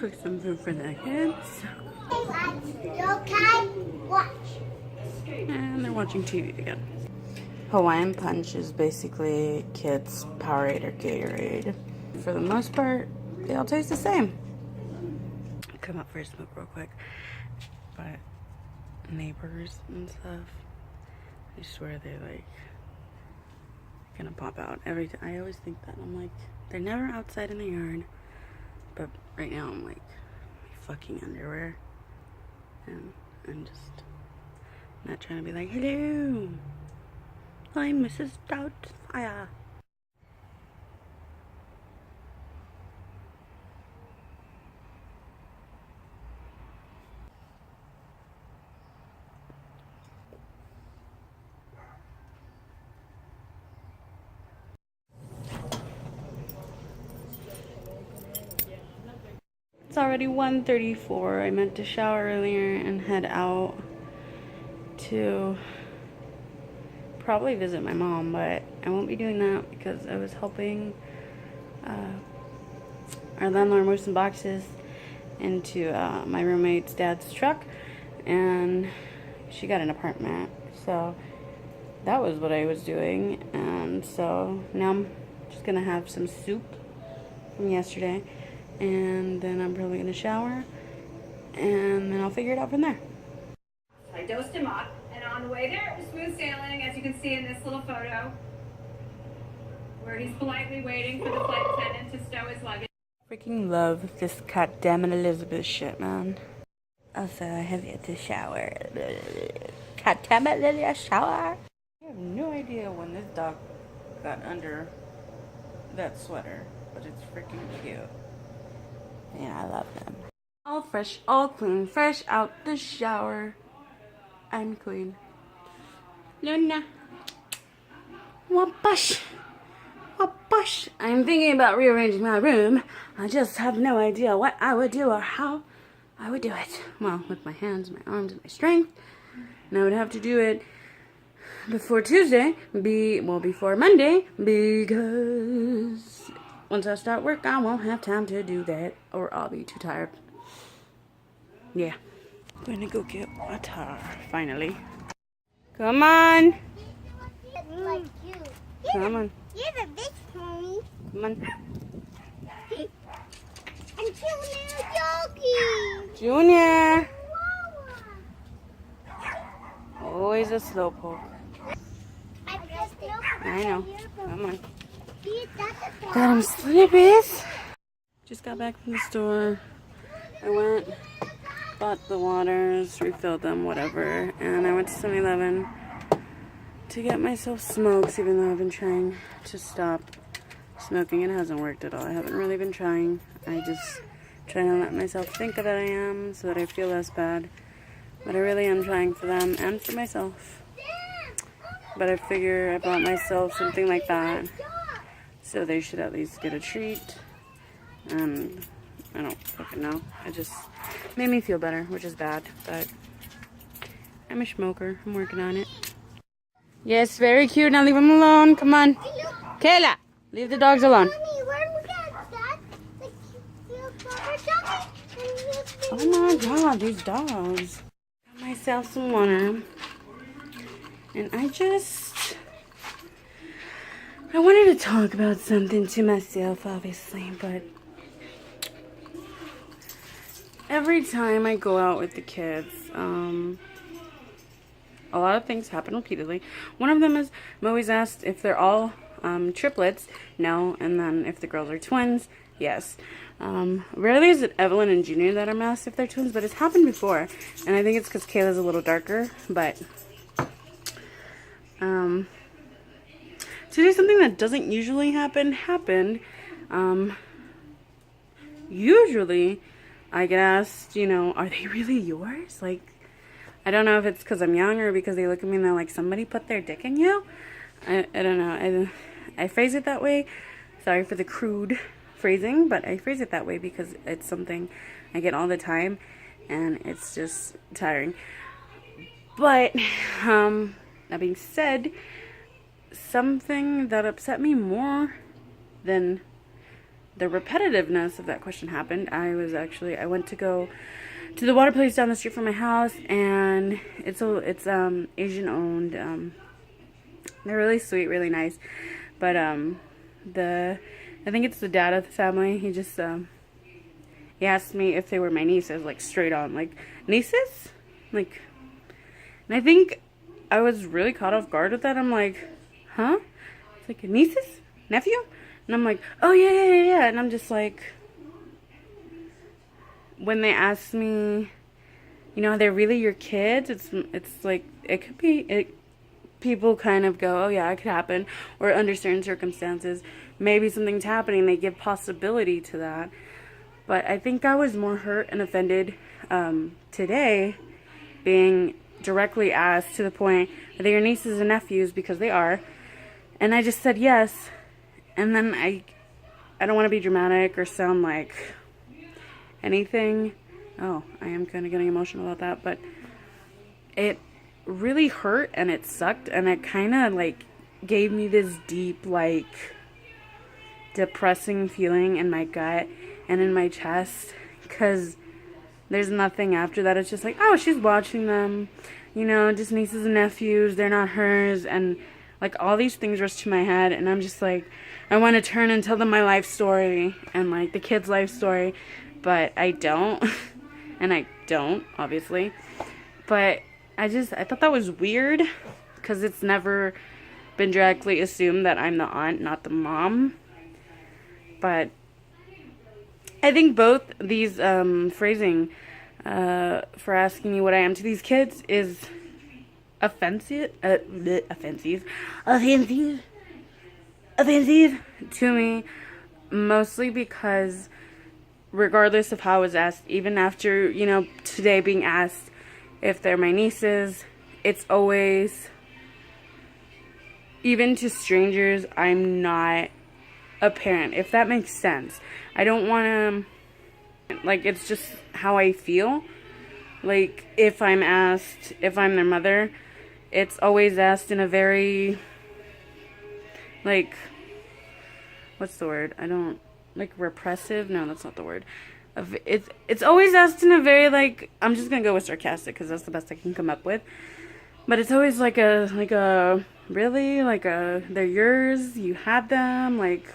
cook some food for the kids. Okay, watch. And they're watching TV again. Hawaiian Punch is basically kids' Powerade or Gatorade. For the most part, they all taste the same. Come out for a smoke real quick. But neighbors and stuff, I swear they're like gonna pop out every time. I always think that. I'm like, they're never outside in the yard. But right now I'm like, my fucking underwear. And I'm just not trying to be like, hello, I'm Mrs. Doubtfire. It's already 1:34. I meant to shower earlier and head out to probably visit my mom, but I won't be doing that because I was helping our landlord move some boxes into my roommate's dad's truck, and she got an apartment, so that was what I was doing. And so now I'm just gonna have some soup from yesterday, and then I'm probably gonna shower, and then I'll figure it out from there. I dosed him up, and on the way there, it was smooth sailing, as you can see in this little photo, where he's politely waiting for the flight attendant to stow his luggage. Freaking love this goddammit Elizabeth shit, man. Also, I have yet to shower. Goddammit, Lily, a shower? I have no idea when this dog got under that sweater, but it's freaking cute. Yeah, I love them. All fresh, all clean, fresh out the shower. I'm clean. Luna. Wabash. Wabash. I'm thinking about rearranging my room. I just have no idea what I would do or how I would do it. Well, with my hands, my arms, and my strength. And I would have to do it before Tuesday, before Monday, because once I start work, I won't have time to do that, or I'll be too tired. Yeah. I'm gonna go get water, finally. Come on. Like you. Come on. You're the big pony. Come on. And Junior Yogi. Junior. Always a slowpoke. I know. Come on. Got him slippies. Just got back from the store. I went, bought the waters, refilled them, whatever, and I went to 7-Eleven to get myself smokes, even though I've been trying to stop smoking. It hasn't worked at all. I haven't really been trying. I just try to let myself think that I am so that I feel less bad. But I really am trying for them and for myself. But I figure I bought myself something like that, so they should at least get a treat. And I don't fucking know. It just made me feel better, which is bad. But I'm a smoker. I'm working on it. Yes, very cute. Now leave them alone. Come on. Kayla, leave the dogs alone. Oh my god, these dogs. Got myself some water. And I wanted to talk about something to myself, obviously, but every time I go out with the kids, a lot of things happen repeatedly. One of them is I'm always asked if they're all triplets. No. And then if the girls are twins, yes. Rarely is it Evelyn and Junior that I'm asked if they're twins, but it's happened before. And I think it's because Kayla's a little darker, but today something that doesn't usually happened. Usually I get asked, are they really yours? Like, I don't know if it's because I'm young or because they look at me and they're like, somebody put their dick in you? I don't know. I phrase it that way. Sorry for the crude phrasing, but I phrase it that way because it's something I get all the time and it's just tiring. But, that being said, something that upset me more than the repetitiveness of that question happened, I went to go to the water place down the street from my house, and it's Asian owned. They're really sweet, really nice, but I think it's the dad of the family. He just he asked me if they were my nieces, like straight on, like nieces, like, and I think I was really caught off guard with that. I'm like, huh? It's like nieces, nephew, and I'm like, oh yeah, and I'm just like. When they ask me, you know, are they really your kids? It's like, it could be, people kind of go, oh yeah, it could happen. Or under certain circumstances, maybe something's happening. They give possibility to that. But I think I was more hurt and offended today, being directly asked to the point, are they your nieces and nephews? Because they are. And I just said yes. And then I don't want to be dramatic or sound like anything. Oh, I am kind of getting emotional about that, but it really hurt and it sucked, and it kind of like gave me this deep, like, depressing feeling in my gut and in my chest, because there's nothing after that. It's just like, oh, she's watching them, you know, just nieces and nephews, they're not hers, and like all these things rush to my head, and I'm just like, I want to turn and tell them my life story and like the kids' life story, but I don't. And I don't, obviously. But I thought that was weird, because it's never been directly assumed that I'm the aunt, not the mom. But I think both these phrasing for asking me what I am to these kids is offensive to me, mostly because regardless of how I was asked, even after, you know, today being asked if they're my nieces, it's always, even to strangers, I'm not a parent, if that makes sense. I don't want to, like, it's just how I feel. Like, if I'm asked if I'm their mother, it's always asked in a very, like, what's the word? Like, repressive? No, that's not the word. It's always asked in a very, like, I'm just gonna go with sarcastic, because that's the best I can come up with. But it's always like a, really? They're yours? You had them? Like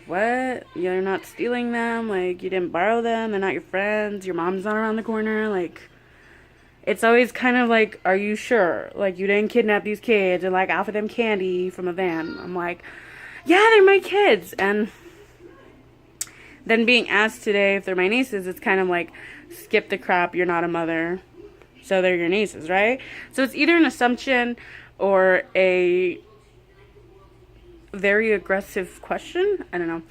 what? You're not stealing them? Like, you didn't borrow them? They're not your friends? Your mom's not around the corner? Like, it's always kind of like, are you sure? Like, you didn't kidnap these kids and, like, offer them candy from a van. I'm like, yeah, they're my kids. And then being asked today if they're my nieces, it's kind of like, skip the crap, you're not a mother, so they're your nieces, right? So it's either an assumption or a very aggressive question. I don't know.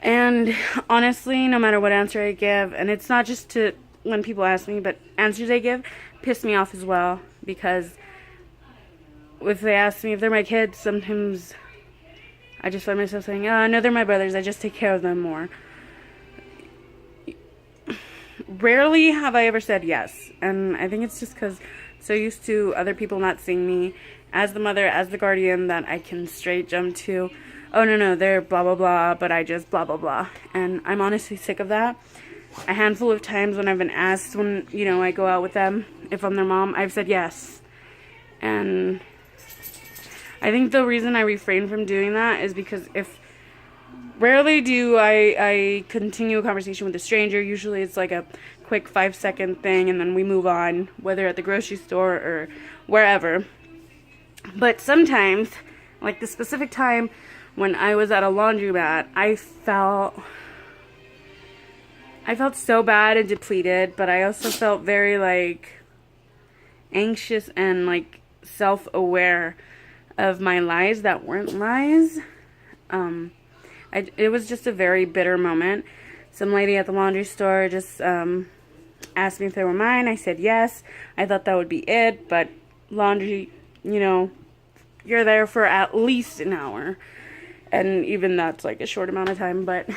And honestly, no matter what answer I give, and it's not just to when people ask me, but answers I give piss me off as well, because if they ask me if they're my kids, sometimes I just find myself saying, oh, no, they're my brothers, I just take care of them more. Rarely have I ever said yes, and I think it's just because I'm so used to other people not seeing me as the mother, as the guardian, that I can straight jump to, oh, no, they're blah, blah, blah, but I just blah, blah, blah. And I'm honestly sick of that. A handful of times when I've been asked, when, you know, I go out with them, if I'm their mom, I've said yes. And I think the reason I refrain from doing that is because rarely do I continue a conversation with a stranger. Usually it's like a quick 5-second thing, and then we move on, whether at the grocery store or wherever. But sometimes, like the specific time when I was at a laundromat, I felt so bad and depleted, but I also felt very, like, anxious and, like, self-aware of my lies that weren't lies. It was just a very bitter moment. Some lady at the laundry store just asked me if they were mine. I said yes. I thought that would be it, but laundry, you know, you're there for at least an hour. And even that's like a short amount of time, but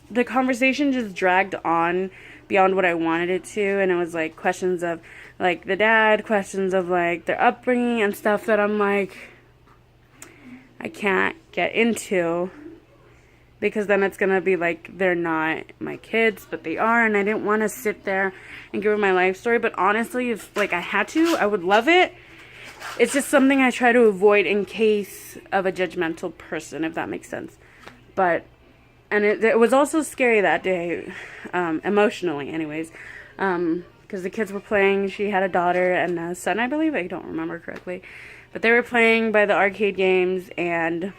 the conversation just dragged on beyond what I wanted it to, and it was like questions of like the dad, questions of like their upbringing and stuff that I'm like, I can't get into, because then it's gonna be like they're not my kids, but they are, and I didn't want to sit there and give her my life story. But honestly, if like I had to, I would love it. It's just something I try to avoid in case of a judgmental person, if that makes sense. But, and it was also scary that day, emotionally anyways, because the kids were playing. She had a daughter and a son, I believe. I don't remember correctly. But they were playing by the arcade games, and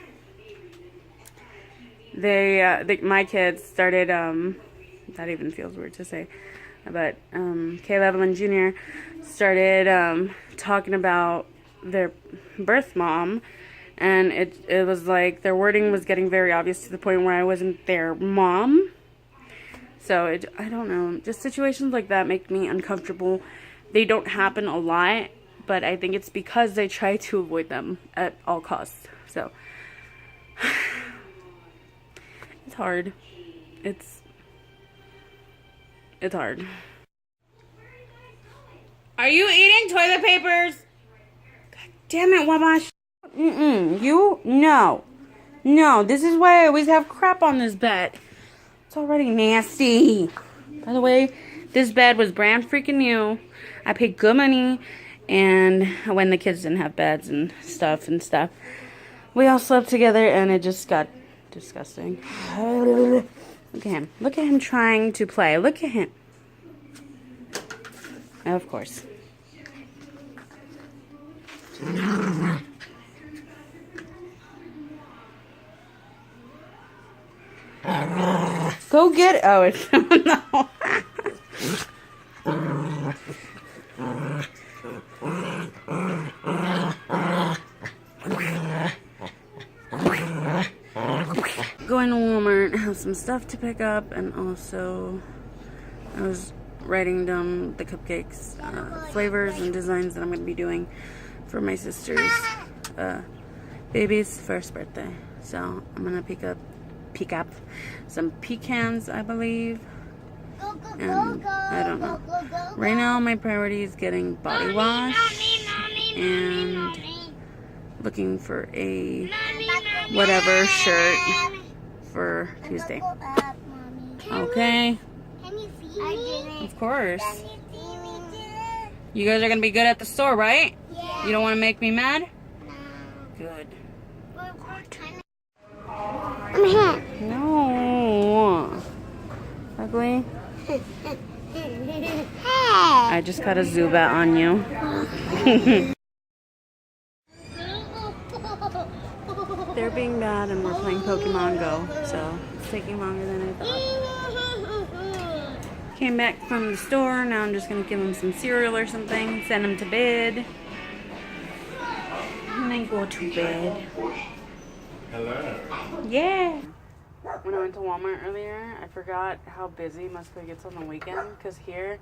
my kids started, that even feels weird to say, but Caleb and Junior started talking about their birth mom, and it was like their wording was getting very obvious to the point where I wasn't their mom. So I don't know, just situations like that make me uncomfortable. They don't happen a lot, but I think it's because I try to avoid them at all costs. So it's hard. It's hard. Are you eating toilet papers? God damn it, Wabash. You? No. No, this is why I always have crap on this bed. It's already nasty. By the way, this bed was brand freaking new. I paid good money, and when the kids didn't have beds and stuff, we all slept together, and it just got disgusting. Look at him. Look at him trying to play. Look at him. Of course. Go get it. Oh, it's no. Going to Walmart, have some stuff to pick up, and also I was writing down the cupcakes, flavors and designs that I'm going to be doing for my sister's baby's first birthday. So I'm going to pick up some pecans, I believe, and I don't know. Right now my priority is getting body wash and looking for a whatever shirt for Tuesday. Okay. Can you see me? Of course. Can you see me? You guys are gonna be good at the store, right? Yeah. You don't want to make me mad? No. Good. I'm here. No. Ugly. Hey. I just got a Zubat on you. They're being bad and we're playing Pokemon Go, so it's taking longer than I thought. Came back from the store, now I'm just gonna give him some cereal or something, send him to bed, and then go to bed. Hello. Yeah! When I went to Walmart earlier, I forgot how busy Musco gets on the weekend, because here,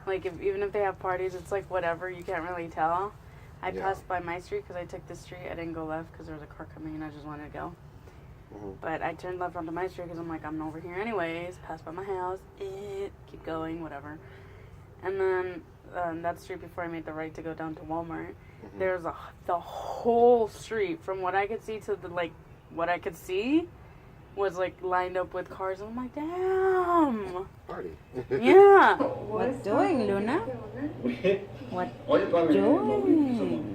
like, even if they have parties, it's like whatever, you can't really tell. I passed by my street because I took this street. I didn't go left because there was a car coming and I just wanted to go. But I turned left onto my street because I'm like, I'm over here anyways. Passed by my house. Keep going, whatever. And then that street before I made the right to go down to Walmart, there's the whole street from what I could see to what I could see was like lined up with cars. And I'm like, damn. Party. Yeah. What's doing, Luna? What doing?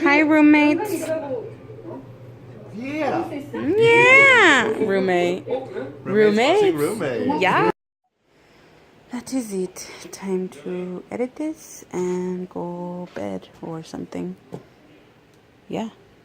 Hi, roommates. Yeah. Yeah. Roommate. Roommate. Roommate. Yeah. That is it. Time to edit this and go bed or something. Yeah.